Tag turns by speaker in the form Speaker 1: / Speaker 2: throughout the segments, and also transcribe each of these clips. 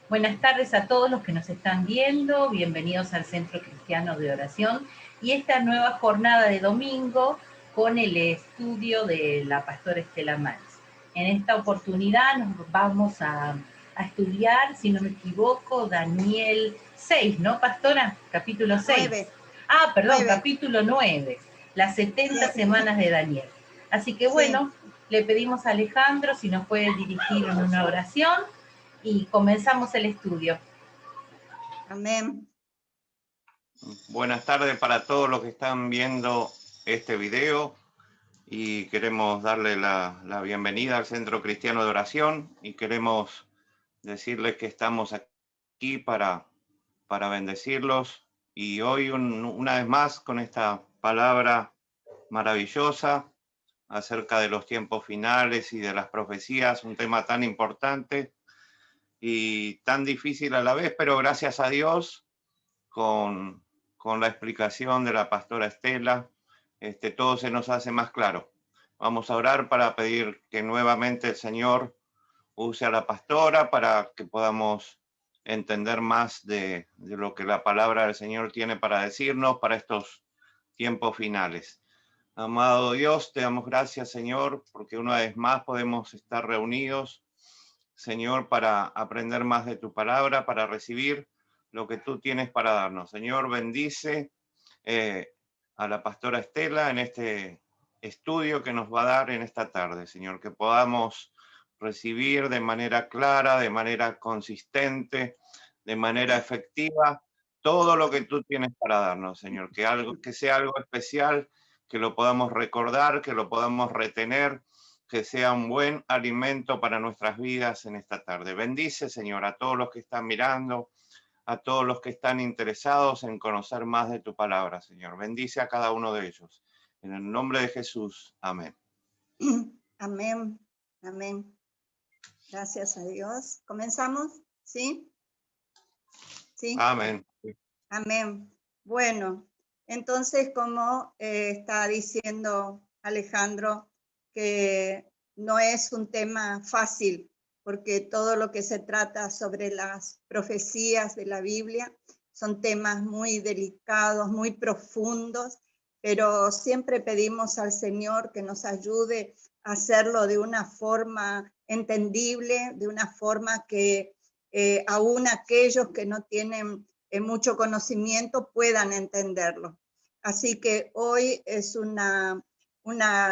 Speaker 1: Buenas tardes a todos los que nos están viendo, bienvenidos al Centro Cristiano de Oración y esta nueva jornada de domingo con el estudio de la pastora Estela Maris. En esta oportunidad nos vamos a estudiar, si no me equivoco, Daniel 6, ¿no, pastora? Capítulo 6.
Speaker 2: 9.
Speaker 1: Perdón, 9. Capítulo 9, las 70 semanas de Daniel. Así que bueno, le pedimos a Alejandro si nos puede dirigir en una oración y comenzamos el estudio.
Speaker 2: Amén.
Speaker 3: Buenas tardes para todos los que están viendo este video y queremos darle la bienvenida al Centro Cristiano de Oración y queremos decirles que estamos aquí para bendecirlos y hoy una vez más con esta palabra maravillosa acerca de los tiempos finales y de las profecías, un tema tan importante y tan difícil a la vez, pero gracias a Dios con la explicación de la pastora Estela, todo se nos hace más claro. Vamos a orar para pedir que nuevamente el Señor use a la pastora para que podamos entender más de lo que la palabra del Señor tiene para decirnos para estos tiempos finales. Amado Dios, te damos gracias, Señor, porque una vez más podemos estar reunidos, Señor, para aprender más de tu palabra, para recibir lo que tú tienes para darnos. Señor, bendice a la pastora Estela en este estudio que nos va a dar en esta tarde, Señor, que podamos recibir de manera clara, de manera consistente, de manera efectiva, todo lo que tú tienes para darnos, Señor, que sea algo especial, que lo podamos recordar, que lo podamos retener, que sea un buen alimento para nuestras vidas en esta tarde. Bendice, Señor, a todos los que están mirando, a todos los que están interesados en conocer más de tu palabra, Señor. Bendice a cada uno de ellos. En el nombre de Jesús. Amén.
Speaker 2: Amén. Amén. Gracias a Dios. ¿Comenzamos? ¿Sí? ¿Sí?
Speaker 3: Amén.
Speaker 2: Amén. Bueno, entonces, como está diciendo Alejandro, que no es un tema fácil, porque todo lo que se trata sobre las profecías de la Biblia son temas muy delicados, muy profundos, pero siempre pedimos al Señor que nos ayude a hacerlo de una forma entendible, de una forma que aún aquellos que no tienen mucho conocimiento puedan entenderlo. Así que hoy es una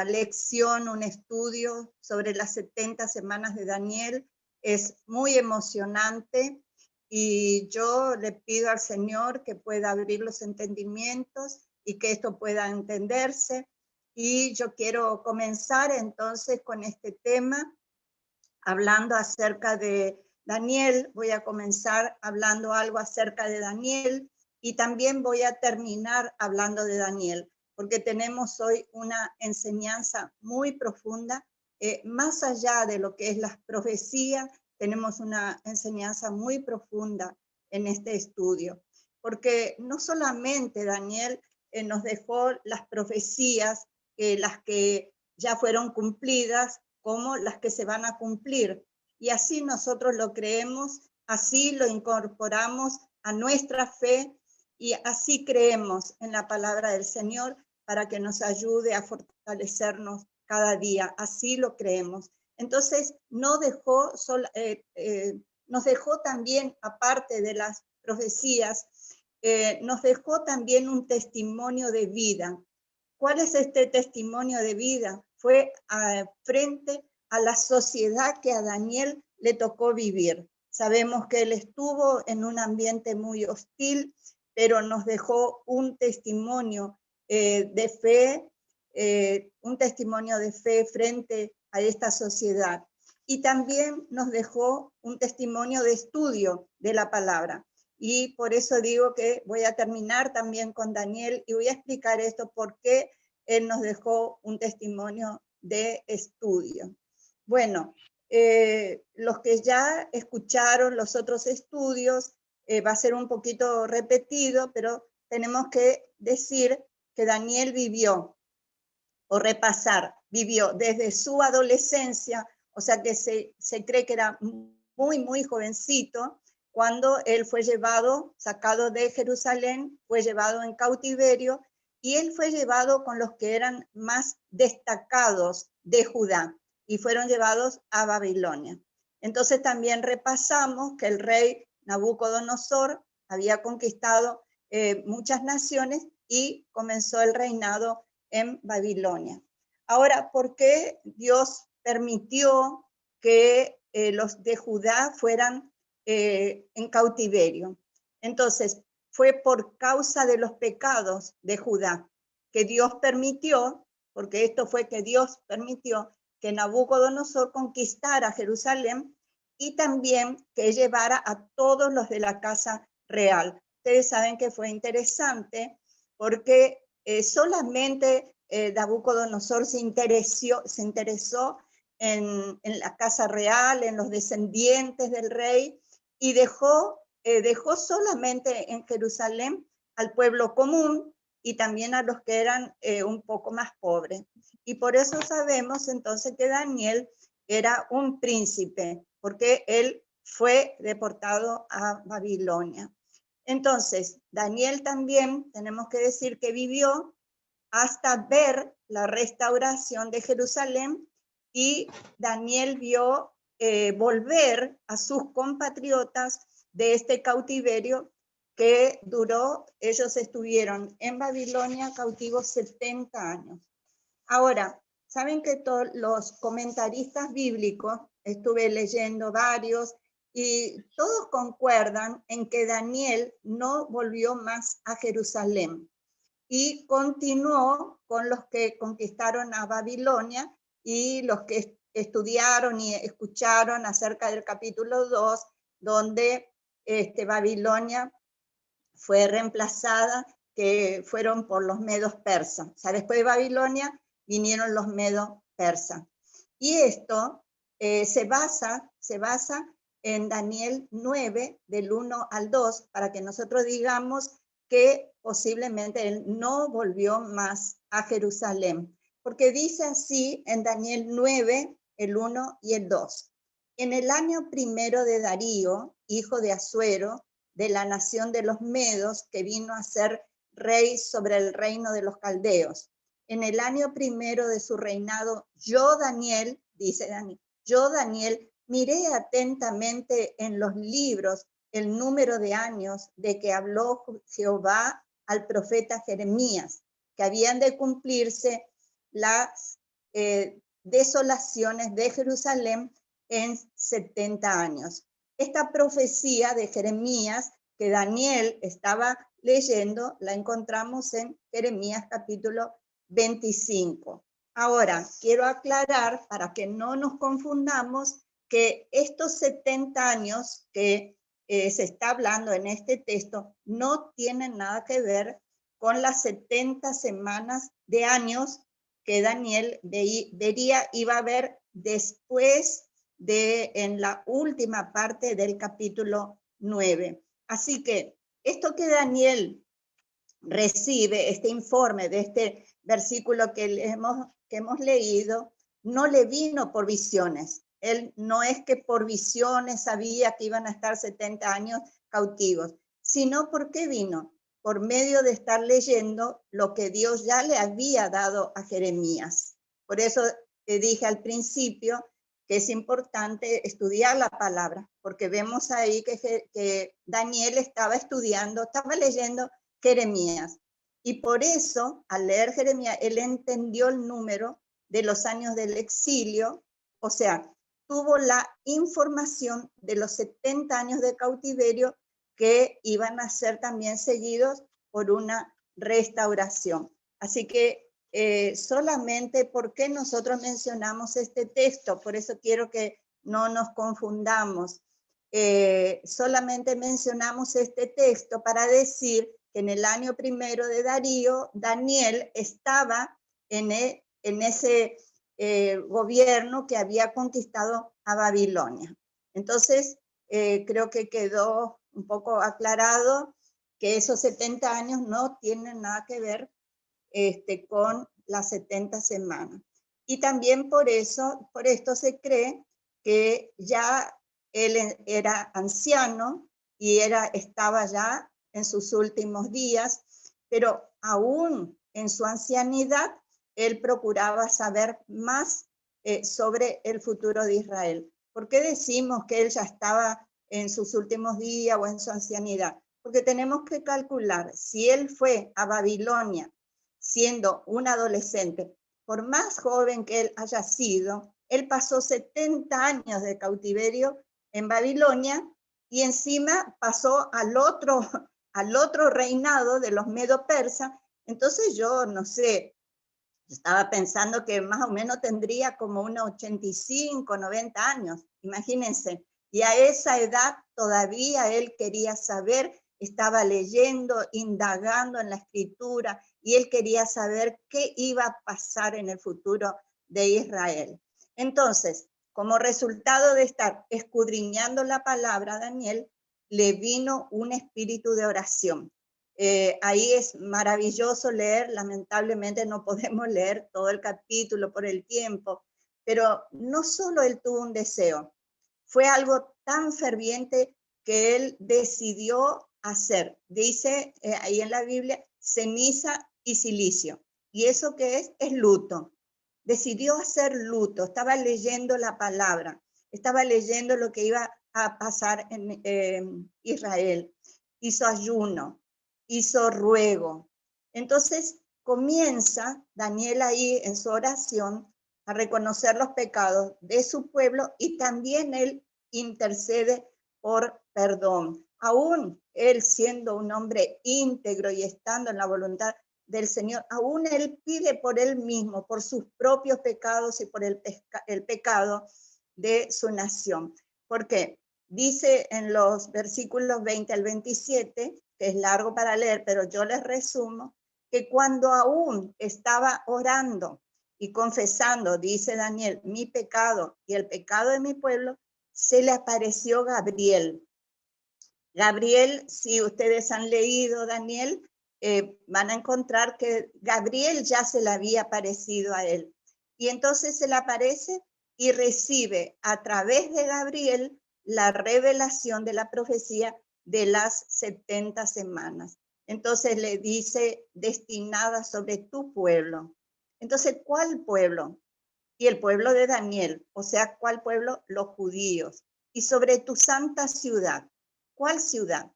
Speaker 2: lección, un estudio sobre las 70 semanas de Daniel. Es muy emocionante y yo le pido al Señor que pueda abrir los entendimientos y que esto pueda entenderse. Y yo quiero comenzar entonces con este tema, hablando acerca de Daniel. Voy a comenzar hablando algo acerca de Daniel y también voy a terminar hablando de Daniel, porque tenemos hoy una enseñanza muy profunda, más allá de lo que es las profecías, tenemos una enseñanza muy profunda en este estudio, porque no solamente Daniel nos dejó las profecías, las que ya fueron cumplidas, como las que se van a cumplir. Y así nosotros lo creemos, así lo incorporamos a nuestra fe y así creemos en la palabra del Señor para que nos ayude a fortalecernos cada día. Así lo creemos. Entonces, nos dejó también, aparte de las profecías, nos dejó también un testimonio de vida. ¿Cuál es este testimonio de vida? Fue frente a la sociedad que a Daniel le tocó vivir. Sabemos que él estuvo en un ambiente muy hostil, pero nos dejó un testimonio de fe, un testimonio de fe frente a esta sociedad. Y también nos dejó un testimonio de estudio de la palabra. Y por eso digo que voy a terminar también con Daniel y voy a explicar esto porque él nos dejó un testimonio de estudio. Bueno, los que ya escucharon los otros estudios, va a ser un poquito repetido, pero tenemos que decir que Daniel vivió, o repasar, vivió desde su adolescencia, o sea que se cree que era muy, muy jovencito, cuando él fue llevado, sacado de Jerusalén, fue llevado en cautiverio, y él fue llevado con los que eran más destacados de Judá, y fueron llevados a Babilonia. Entonces también repasamos que el rey Nabucodonosor había conquistado muchas naciones y comenzó el reinado en Babilonia. Ahora, ¿por qué Dios permitió que los de Judá fueran en cautiverio? Entonces, fue por causa de los pecados de Judá que Dios permitió, porque esto fue que Dios permitió que Nabucodonosor conquistara Jerusalén y también que llevara a todos los de la casa real. Ustedes saben que fue interesante porque solamente Nabucodonosor se interesó en la casa real, en los descendientes del rey, y dejó solamente en Jerusalén al pueblo común y también a los que eran un poco más pobres. Y por eso sabemos entonces que Daniel era un príncipe, porque él fue deportado a Babilonia. Entonces, Daniel también, tenemos que decir que vivió hasta ver la restauración de Jerusalén, y Daniel vio volver a sus compatriotas de este cautiverio que duró. Ellos estuvieron en Babilonia cautivos 70 años. Ahora, saben que todos los comentaristas bíblicos, estuve leyendo varios, y todos concuerdan en que Daniel no volvió más a Jerusalén y continuó con los que conquistaron a Babilonia y los que estudiaron y escucharon acerca del capítulo 2, donde Babilonia fue reemplazada, que fueron por los medos persas. O sea, después de Babilonia vinieron los medos persas. Y esto se basa en Daniel 9, del 1 al 2, para que nosotros digamos que posiblemente él no volvió más a Jerusalén. Porque dice así en Daniel 9, el 1 y el 2. En el año primero de Darío, hijo de Asuero, de la nación de los medos, que vino a ser rey sobre el reino de los caldeos. En el año primero de su reinado, yo Daniel, dice Daniel, yo Daniel, miré atentamente en los libros el número de años de que habló Jehová al profeta Jeremías, que habían de cumplirse las desolaciones de Jerusalén en 70 años. Esta profecía de Jeremías que Daniel estaba leyendo, la encontramos en Jeremías capítulo 25. Ahora, quiero aclarar, para que no nos confundamos, que estos 70 años que se está hablando en este texto no tienen nada que ver con las 70 semanas de años que Daniel vería, iba a ver después en la última parte del capítulo 9. Así que esto que Daniel recibe, este informe de este versículo que hemos leído, no le vino por visiones. Él no es que por visiones sabía que iban a estar 70 años cautivos, sino porque vino por medio de estar leyendo lo que Dios ya le había dado a Jeremías. Por eso te dije al principio que es importante estudiar la palabra, porque vemos ahí que Daniel estaba leyendo Jeremías. Y por eso, al leer Jeremías, él entendió el número de los años del exilio, o sea, tuvo la información de los 70 años de cautiverio que iban a ser también seguidos por una restauración. Así que solamente porque nosotros mencionamos este texto, por eso quiero que no nos confundamos. Solamente mencionamos este texto para decir que en el año primero de Darío, Daniel estaba en ese gobierno que había conquistado a Babilonia. Entonces, creo que quedó un poco aclarado que esos 70 años no tienen nada que ver con las 70 semanas. Y también por esto se cree que ya él era anciano y estaba ya en sus últimos días, pero aún en su ancianidad, él procuraba saber más sobre el futuro de Israel. ¿Por qué decimos que él ya estaba en sus últimos días o en su ancianidad? Porque tenemos que calcular, si él fue a Babilonia siendo un adolescente, por más joven que él haya sido, él pasó 70 años de cautiverio en Babilonia y encima pasó al otro reinado de los medo-persas. Entonces yo no sé, estaba pensando que más o menos tendría como unos 85, 90 años, imagínense. Y a esa edad todavía él quería saber, estaba leyendo, indagando en la escritura, y él quería saber qué iba a pasar en el futuro de Israel. Entonces, como resultado de estar escudriñando la palabra, Daniel, le vino un espíritu de oración. Ahí es maravilloso leer, lamentablemente no podemos leer todo el capítulo por el tiempo, pero no solo él tuvo un deseo, fue algo tan ferviente que él decidió hacer. Dice ahí en la Biblia, ceniza y silicio. ¿Y eso qué es? Es luto. Decidió hacer luto, estaba leyendo la palabra, estaba leyendo lo que iba a pasar en Israel. Hizo ayuno, hizo ruego. Entonces comienza Daniel ahí en su oración a reconocer los pecados de su pueblo y también él intercede por perdón. Aún él siendo un hombre íntegro y estando en la voluntad del Señor, aún él pide por él mismo, por sus propios pecados y por el pecado de su nación. ¿Por qué? Dice en los versículos 20 al 27, que es largo para leer, pero yo les resumo, que cuando aún estaba orando y confesando, dice Daniel, mi pecado y el pecado de mi pueblo, se le apareció Gabriel. Gabriel, si ustedes han leído Daniel, van a encontrar que Gabriel ya se le había aparecido a él. Y entonces se le aparece y recibe a través de Gabriel la revelación de la profecía de las 70 semanas. Entonces le dice, destinada sobre tu pueblo. Entonces, ¿cuál pueblo? Y el pueblo de Daniel, o sea, ¿cuál pueblo? Los judíos. Y sobre tu santa ciudad. ¿Cuál ciudad?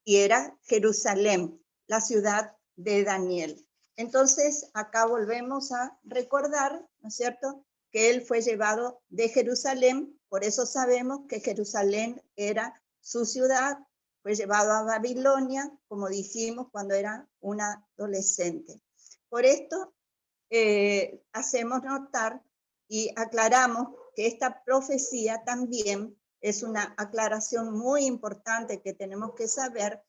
Speaker 2: Y era Jerusalén, la ciudad de Daniel. Entonces, acá volvemos a recordar, ¿no es cierto?, que él fue llevado de Jerusalén, por eso sabemos que Jerusalén era su ciudad, fue llevado a Babilonia, como dijimos, cuando era un adolescente. Por esto, hacemos notar y aclaramos que esta profecía también es una aclaración muy importante que tenemos que saber,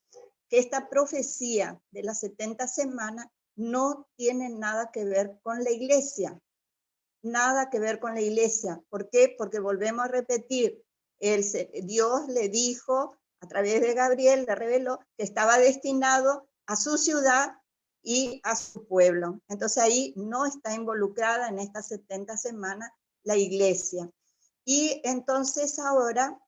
Speaker 2: que esta profecía de las 70 semanas no tiene nada que ver con la iglesia, nada que ver con la iglesia. ¿Por qué? Porque volvemos a repetir, Dios le dijo, a través de Gabriel, le reveló que estaba destinado a su ciudad y a su pueblo. Entonces ahí no está involucrada en estas 70 semanas la iglesia. Y entonces ahora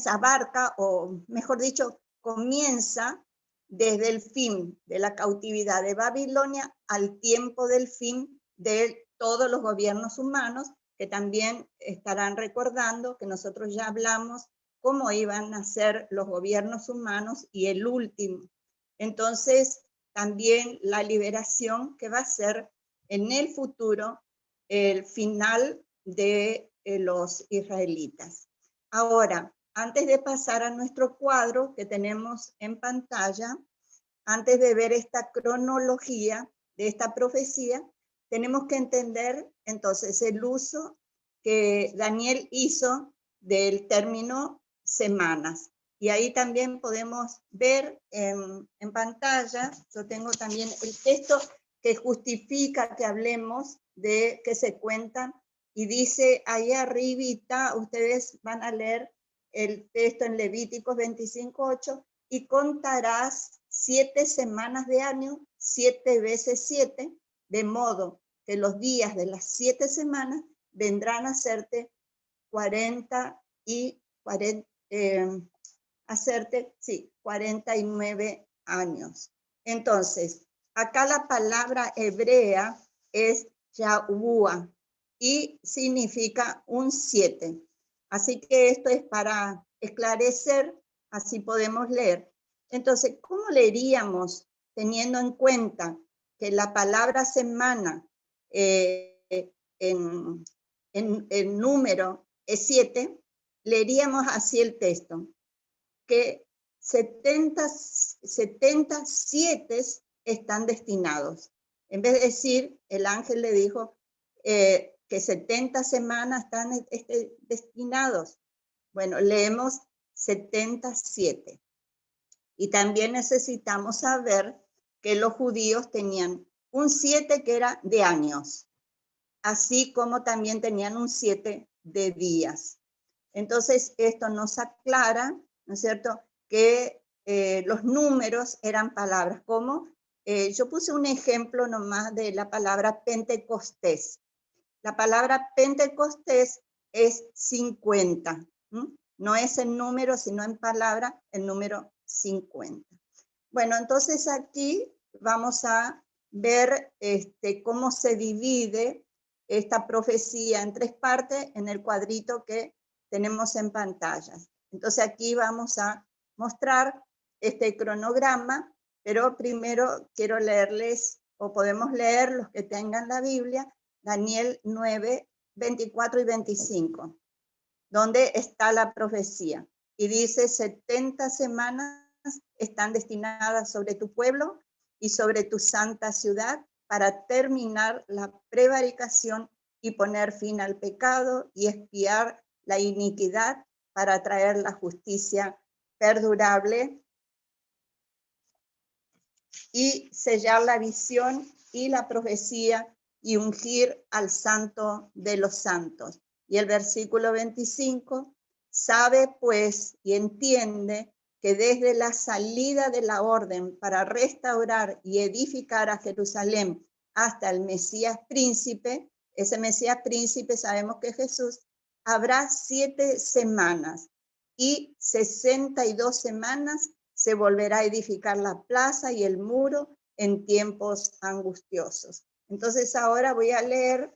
Speaker 2: abarca, o mejor dicho, comienza desde el fin de la cautividad de Babilonia al tiempo del fin de todos los gobiernos humanos, que también estarán recordando que nosotros ya hablamos cómo iban a ser los gobiernos humanos y el último. Entonces, también la liberación que va a ser en el futuro el final de los israelitas. Ahora, antes de pasar a nuestro cuadro que tenemos en pantalla, antes de ver esta cronología de esta profecía, tenemos que entender entonces el uso que Daniel hizo del término semanas. Y ahí también podemos ver en pantalla, yo tengo también el texto que justifica que hablemos de que se cuentan, y dice ahí arribita, ustedes van a leer el texto en Levíticos 25:8, y contarás 7 semanas de año, 7 veces 7, de modo que los días de las 7 semanas vendrán a hacerte 40 hacerte, sí, 49 años. Entonces, acá la palabra hebrea es Yahuá y significa un 7. Así que esto es para esclarecer, así podemos leer. Entonces, ¿cómo leeríamos teniendo en cuenta que la palabra semana en número es 7? Leeríamos así el texto, que 77 están destinados. En vez de decir, el ángel le dijo que 70 semanas están destinados. Bueno, leemos 77. Y también necesitamos saber que los judíos tenían un 7 que era de años, así como también tenían un 7 de días. Entonces, esto nos aclara, ¿no es cierto?, que los números eran palabras, como yo puse un ejemplo nomás de la palabra Pentecostés. La palabra Pentecostés es 50, no es en número, sino en palabra, el número 50. Bueno, entonces aquí vamos a ver cómo se divide esta profecía en 3 partes en el cuadrito que tenemos en pantallas. Entonces aquí vamos a mostrar este cronograma, pero primero quiero leerles, o podemos leer los que tengan la Biblia, Daniel 9, 24 y 25, donde está la profecía. Y dice, 70 semanas están destinadas sobre tu pueblo y sobre tu santa ciudad para terminar la prevaricación y poner fin al pecado y expiar la iniquidad para traer la justicia perdurable y sellar la visión y la profecía y ungir al santo de los santos. Y el versículo 25, sabe pues y entiende que desde la salida de la orden para restaurar y edificar a Jerusalén hasta el Mesías príncipe, ese Mesías príncipe sabemos que es Jesús, habrá 7 semanas y 62 semanas se volverá a edificar la plaza y el muro en tiempos angustiosos. Entonces ahora voy a leer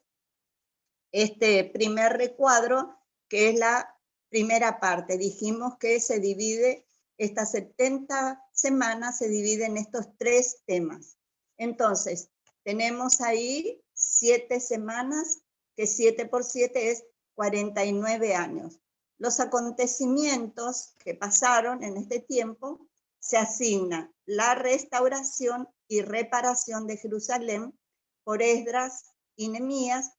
Speaker 2: este primer recuadro, que es la primera parte. Dijimos que se divide, estas 70 semanas se dividen en estos 3 temas. Entonces, tenemos ahí 7 semanas, que 7 por 7 es 49 años. Los acontecimientos que pasaron en este tiempo se asigna la restauración y reparación de Jerusalén por Esdras y Nehemías.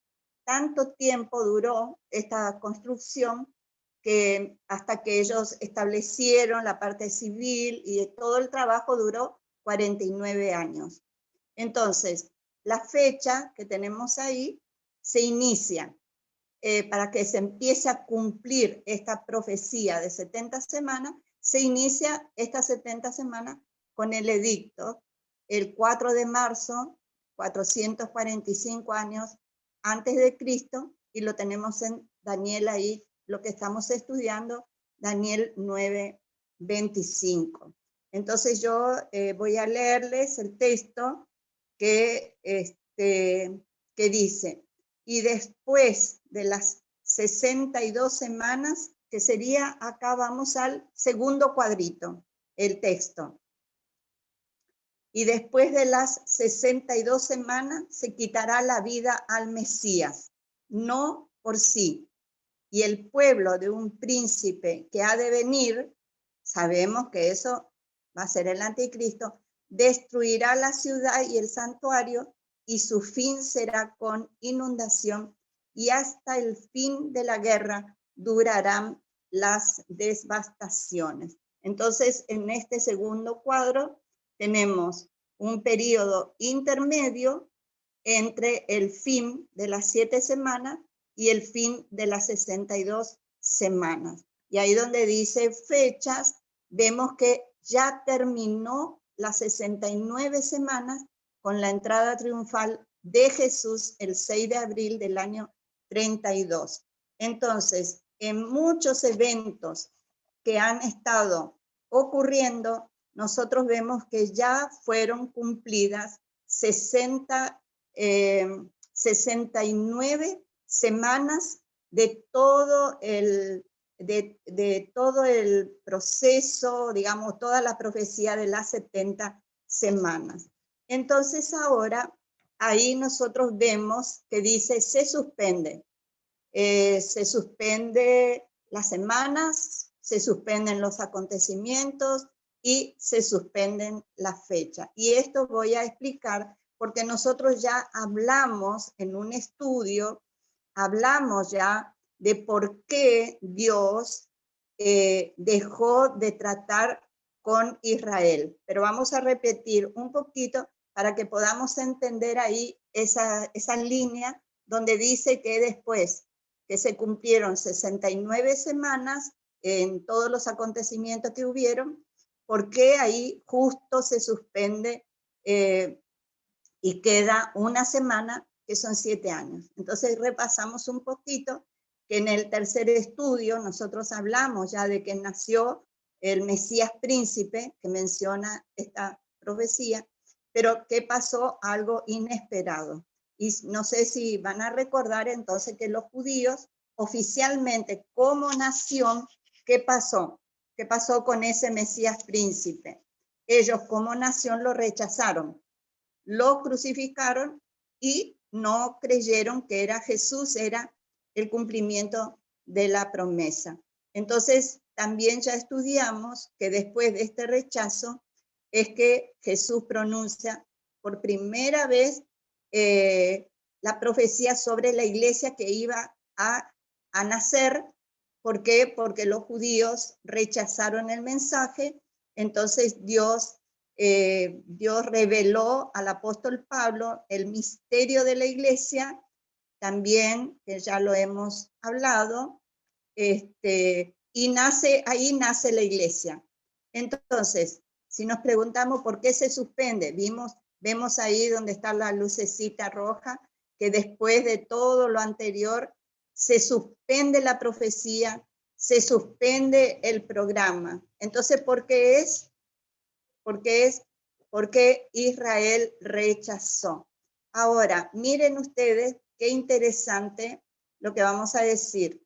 Speaker 2: Tanto tiempo duró esta construcción que hasta que ellos establecieron la parte civil y todo el trabajo duró 49 años. Entonces, la fecha que tenemos ahí se inicia para que se empiece a cumplir esta profecía de 70 semanas, se inicia estas 70 semanas con el edicto, el 4 de marzo, 445 años antes de Cristo, y lo tenemos en Daniel ahí, lo que estamos estudiando, Daniel 9, 25. Entonces yo voy a leerles el texto que dice, y después de las 62 semanas, que sería, acá vamos al segundo cuadrito, el texto. Y después de las 62 semanas se quitará la vida al Mesías, no por sí. Y el pueblo de un príncipe que ha de venir, sabemos que eso va a ser el anticristo, destruirá la ciudad y el santuario, y su fin será con inundación, y hasta el fin de la guerra durarán las devastaciones. Entonces, en este segundo cuadro tenemos un periodo intermedio entre el fin de las 7 semanas y el fin de las 62 semanas. Y ahí donde dice fechas, vemos que ya terminó las 69 semanas con la entrada triunfal de Jesús el 6 de abril del año 32. Entonces, en muchos eventos que han estado ocurriendo, nosotros vemos que ya fueron cumplidas 69 semanas de todo el proceso, digamos, toda la profecía de las 70 semanas. Entonces ahora, ahí nosotros vemos que dice, se suspende las semanas, se suspenden los acontecimientos y se suspenden las fechas. Y esto voy a explicar porque nosotros ya hablamos en un estudio, hablamos ya de por qué Dios dejó de tratar con Israel. Pero vamos a repetir un poquito para que podamos entender ahí esa línea donde dice que después que se cumplieron 69 semanas en todos los acontecimientos que hubieron, ¿por qué ahí justo se suspende y queda una semana, que son 7 años? Entonces repasamos un poquito que en el tercer estudio nosotros hablamos ya de que nació el Mesías príncipe, que menciona esta profecía, pero que pasó algo inesperado. Y no sé si van a recordar entonces que los judíos oficialmente como nación, ¿qué pasó? ¿Qué pasó con ese Mesías príncipe? Ellos como nación lo rechazaron, lo crucificaron y no creyeron que era Jesús, era el cumplimiento de la promesa. Entonces, también ya estudiamos que después de este rechazo es que Jesús pronuncia por primera vez la profecía sobre la iglesia que iba a nacer. ¿Por qué? Porque los judíos rechazaron el mensaje. Entonces Dios reveló al apóstol Pablo el misterio de la iglesia, también, que ya lo hemos hablado, y ahí nace la iglesia. Entonces, si nos preguntamos por qué se suspende, vemos ahí donde está la lucecita roja, que después de todo lo anterior se suspende la profecía, se suspende el programa. Entonces, ¿por qué es? Porque Israel rechazó. Ahora, miren ustedes qué interesante lo que vamos a decir.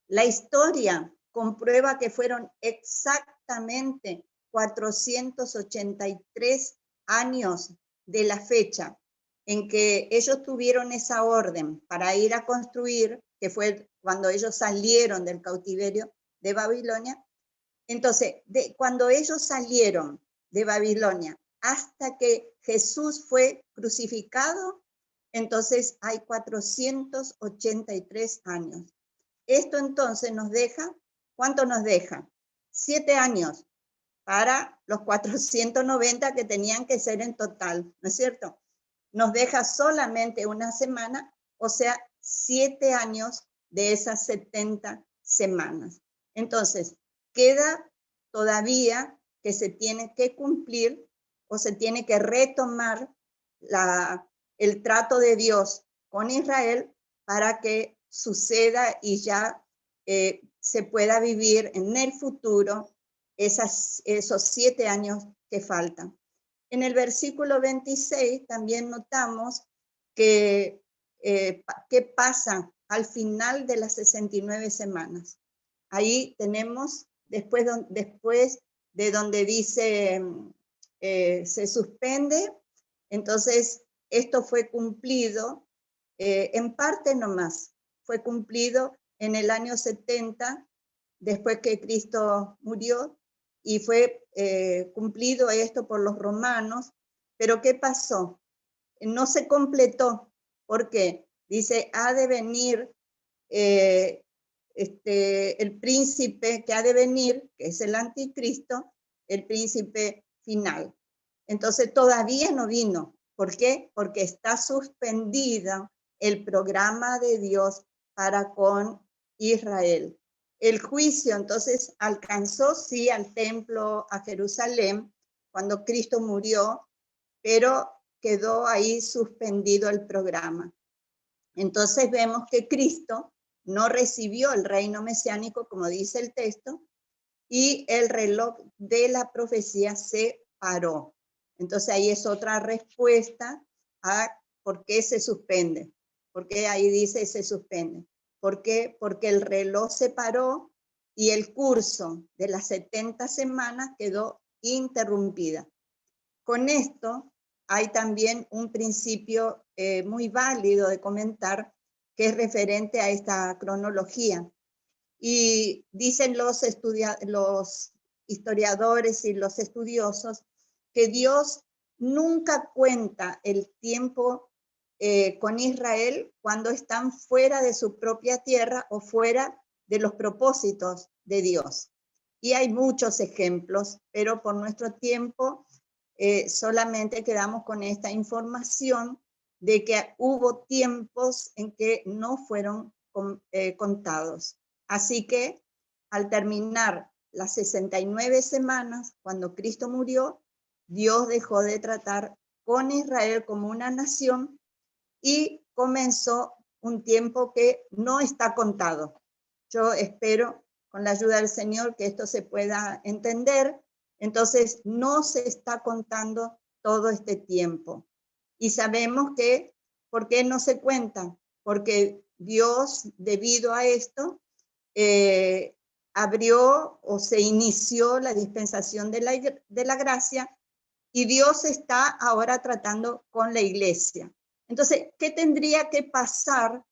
Speaker 2: La historia comprueba que fueron exactamente 483 años de la fecha en que ellos tuvieron esa orden para ir a construir, que fue cuando ellos salieron del cautiverio de Babilonia. Entonces, cuando ellos salieron de Babilonia hasta que Jesús fue crucificado, entonces hay 483 años. Esto entonces nos deja, ¿cuánto nos deja? 7 años para los 490 que tenían que ser en total, ¿no es cierto? Nos deja solamente una semana, o sea, 7 años de esas 70 semanas. Entonces, queda todavía que se tiene que cumplir o se tiene que retomar el trato de Dios con Israel para que suceda y ya se pueda vivir en el futuro esos 7 años que faltan. En el versículo 26 también notamos que qué pasa al final de las 69 semanas. Ahí tenemos, después de donde dice se suspende, entonces esto fue cumplido en parte nomás. Fue cumplido en el año 70, después que Cristo murió, y fue cumplido esto por los romanos. Pero ¿qué pasó? No se completó. ¿Por qué? Dice, ha de venir el príncipe que ha de venir, que es el anticristo, el príncipe final. Entonces todavía no vino. ¿Por qué? Porque está suspendido el programa de Dios para con Israel. El juicio entonces alcanzó, sí, al templo, a Jerusalén, cuando Cristo murió, pero quedó ahí suspendido el programa. Entonces vemos que Cristo no recibió el reino mesiánico, como dice el texto, y el reloj de la profecía se paró. Entonces ahí es otra respuesta a por qué se suspende. ¿Por qué ahí dice se suspende? ¿Por qué? Porque el reloj se paró y el curso de las 70 semanas quedó interrumpida. Con esto hay también un principio muy válido de comentar que es referente a esta cronología. Y dicen los historiadores y los estudiosos que Dios nunca cuenta el tiempo con Israel cuando están fuera de su propia tierra o fuera de los propósitos de Dios. Y hay muchos ejemplos, pero por nuestro tiempo solamente quedamos con esta información de que hubo tiempos en que no fueron contados. Así que al terminar las 69 semanas, cuando Cristo murió, Dios dejó de tratar con Israel como una nación y comenzó un tiempo que no está contado. Yo espero, con la ayuda del Señor, que esto se pueda entender. Entonces, no se está contando todo este tiempo. Y sabemos que, ¿por qué no se cuenta? Porque Dios, debido a esto, abrió o se inició la dispensación de la gracia y Dios está ahora tratando con la iglesia. Entonces, ¿qué tendría que pasar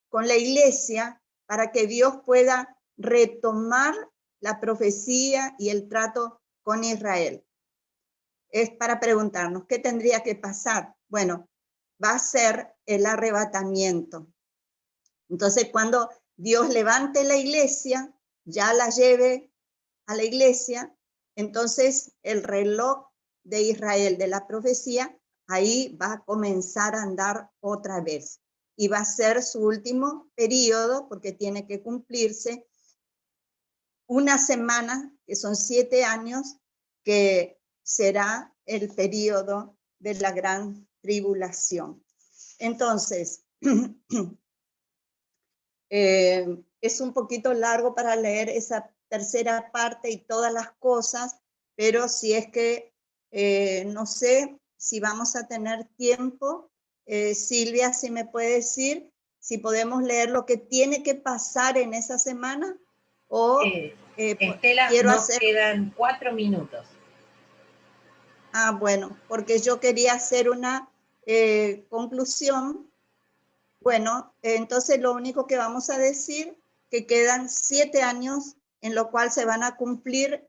Speaker 2: con la iglesia para que Dios pueda retomar la profecía y el trato con Israel? Es para preguntarnos, ¿qué tendría que pasar? Bueno, va a ser el arrebatamiento. Entonces, cuando Dios levante la iglesia, ya la lleve a la iglesia, entonces el reloj de Israel, de la profecía, ahí va a comenzar a andar otra vez. Y va a ser su último periodo, porque tiene que cumplirse una semana, que son 7 años, que será el periodo de la gran tribulación. Entonces, es un poquito largo para leer esa tercera parte y todas las cosas, pero si es que no sé si vamos a tener tiempo, Silvia, si me puede decir si podemos leer lo que tiene que pasar en esa semana o
Speaker 1: Estela,
Speaker 2: quiero
Speaker 1: nos
Speaker 2: hacer...
Speaker 1: quedan 4 minutos.
Speaker 2: Ah, bueno, porque yo quería hacer una conclusión. Bueno, entonces lo único que vamos a decir que quedan 7 años en lo cual se van a cumplir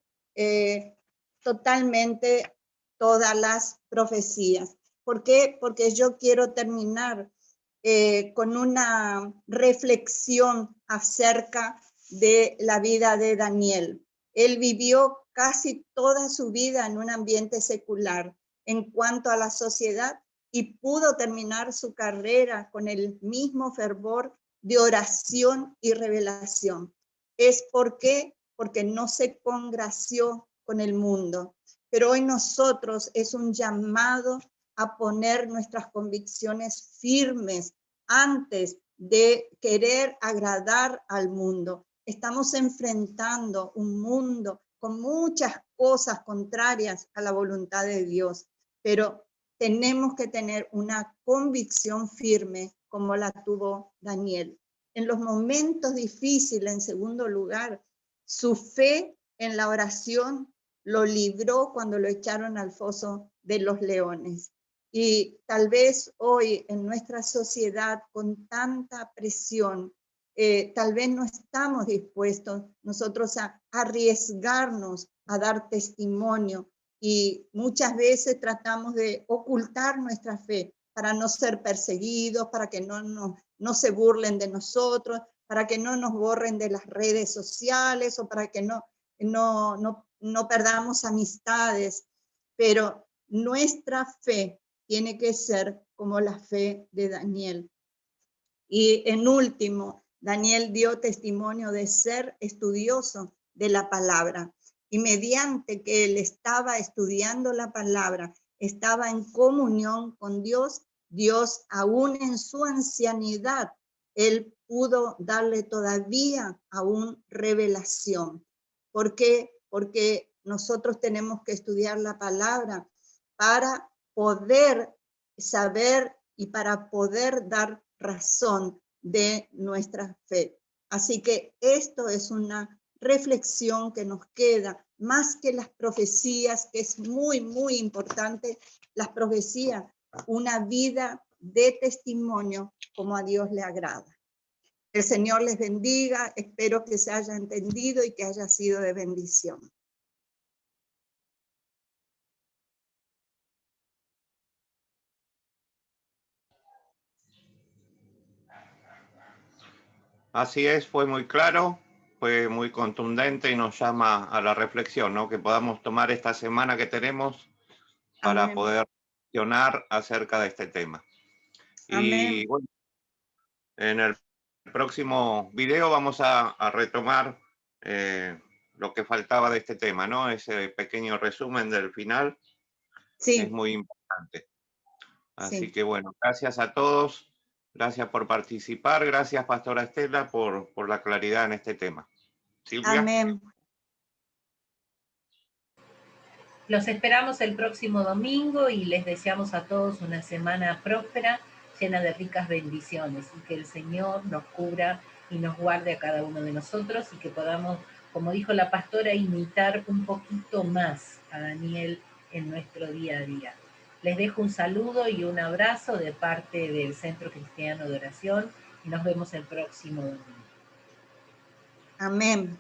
Speaker 2: totalmente todas las profecías. ¿Por qué? Porque yo quiero terminar con una reflexión acerca de la vida de Daniel. Él vivió casi toda su vida en un ambiente secular en cuanto a la sociedad y pudo terminar su carrera con el mismo fervor de oración y revelación. ¿Es por qué? Porque no se congració con el mundo. Pero hoy nosotros es un llamado a poner nuestras convicciones firmes antes de querer agradar al mundo. Estamos enfrentando un mundo con muchas cosas contrarias a la voluntad de Dios, pero tenemos que tener una convicción firme como la tuvo Daniel. En los momentos difíciles, en segundo lugar, su fe en la oración lo libró cuando lo echaron al foso de los leones. Y tal vez hoy en nuestra sociedad con tanta presión, tal vez no estamos dispuestos nosotros a arriesgarnos a dar testimonio y muchas veces tratamos de ocultar nuestra fe para no ser perseguidos, para que no se burlen de nosotros, para que no nos borren de las redes sociales o para que no perdamos amistades, pero nuestra fe tiene que ser como la fe de Daniel. Y en último, Daniel dio testimonio de ser estudioso de la palabra. Y mediante que él estaba estudiando la palabra, estaba en comunión con Dios, Dios aún en su ancianidad, él pudo darle todavía aún revelación. ¿Por qué? Porque nosotros tenemos que estudiar la palabra para poder saber y para poder dar razón de nuestra fe. Así que esto es una reflexión que nos queda, más que las profecías, que es muy, muy importante, las profecías, una vida de testimonio como a Dios le agrada. El Señor les bendiga, espero que se haya entendido y que haya sido de bendición.
Speaker 3: Así es, fue muy claro, fue muy contundente y nos llama a la reflexión, ¿no? Que podamos tomar esta semana que tenemos para
Speaker 2: Amén.
Speaker 3: poder reflexionar acerca de este tema.
Speaker 2: Amén.
Speaker 3: Y bueno, en el próximo video vamos a retomar lo que faltaba de este tema, ¿no? Ese pequeño resumen del final es
Speaker 2: Sí,
Speaker 3: muy importante. Así
Speaker 2: sí.
Speaker 3: que bueno, gracias a todos. Gracias por participar. Gracias, Pastora Estela, por la claridad en este tema. Silvia.
Speaker 2: Amén.
Speaker 1: Los esperamos el próximo domingo y les deseamos a todos una semana próspera, llena de ricas bendiciones, y que el Señor nos cubra y nos guarde a cada uno de nosotros, y que podamos, como dijo la pastora, imitar un poquito más a Daniel en nuestro día a día. Les dejo un saludo y un abrazo de parte del Centro Cristiano de Oración, y nos vemos el próximo domingo.
Speaker 2: Amén.